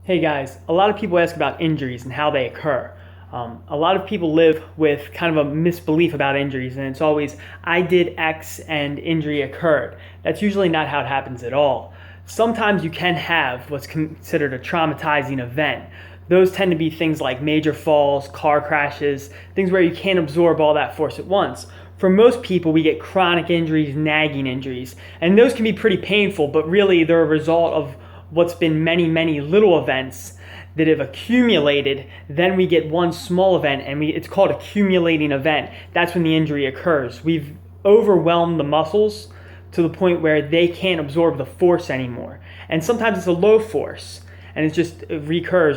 Hey guys, a lot of people ask about injuries and how they occur. A lot of people live with kind of a misbelief about injuries, and it's always, I did X and injury occurred. That's usually not how it happens at all. Sometimes you can have what's considered a traumatizing event. Those tend to be things like major falls, car crashes, things where you can't absorb all that force at once. For most people, we get chronic injuries, nagging injuries, and those can be pretty painful, but really they're a result of what's been many, many little events that have accumulated. Then we get one small event, and it's called accumulating event. That's when the injury occurs. We've overwhelmed the muscles to the point where they can't absorb the force anymore. And sometimes it's a low force, and it recurs,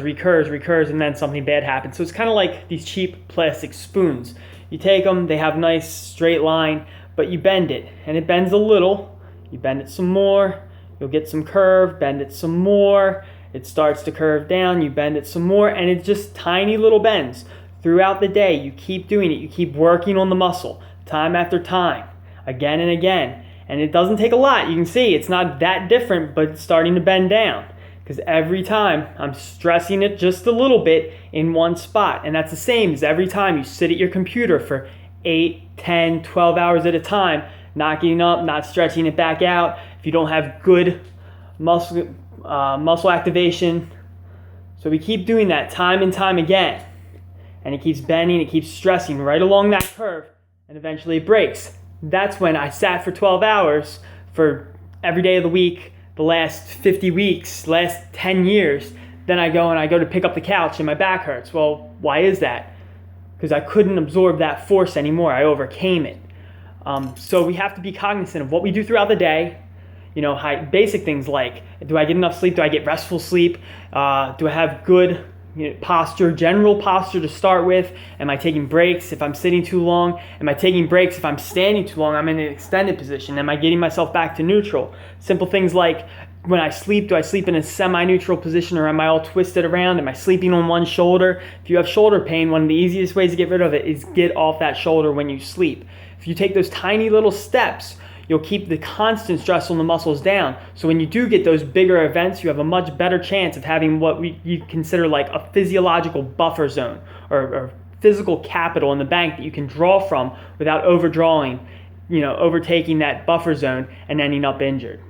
and then something bad happens. So it's kind of like these cheap plastic spoons. You take them, they have nice straight line, but you bend it, and it bends a little. You bend it some more, you'll get some curve, bend it some more, it starts to curve down, you bend it some more, and it's just tiny little bends. Throughout the day, you keep doing it, you keep working on the muscle, time after time, again and again. And it doesn't take a lot, you can see it's not that different, but it's starting to bend down. Because every time I'm stressing it just a little bit in one spot. And that's the same as every time you sit at your computer for 8, 10, 12 hours at a time, not getting up, not stretching it back out. If you don't have good muscle activation. So we keep doing that time and time again. And it keeps bending, it keeps stressing right along that curve. And eventually it breaks. That's when I sat for 12 hours for every day of the week, the last 50 weeks, last 10 years. Then I go to pick up the couch and my back hurts. Well, why is that? Because I couldn't absorb that force anymore. I overcame it. So we have to be cognizant of what we do throughout the day. Basic things like, do I get enough sleep? Do I get restful sleep? Do I have good posture, general posture to start with? Am I taking breaks if I'm sitting too long? Am I taking breaks if I'm standing too long? I'm in an extended position. Am I getting myself back to neutral? Simple things like, when I sleep, do I sleep in a semi-neutral position, or am I all twisted around? Am I sleeping on one shoulder? If you have shoulder pain, one of the easiest ways to get rid of it is get off that shoulder when you sleep. If you take those tiny little steps, you'll keep the constant stress on the muscles down. So when you do get those bigger events, you have a much better chance of having what you consider like a physiological buffer zone, or physical capital in the bank that you can draw from without overdrawing, overtaking that buffer zone and ending up injured.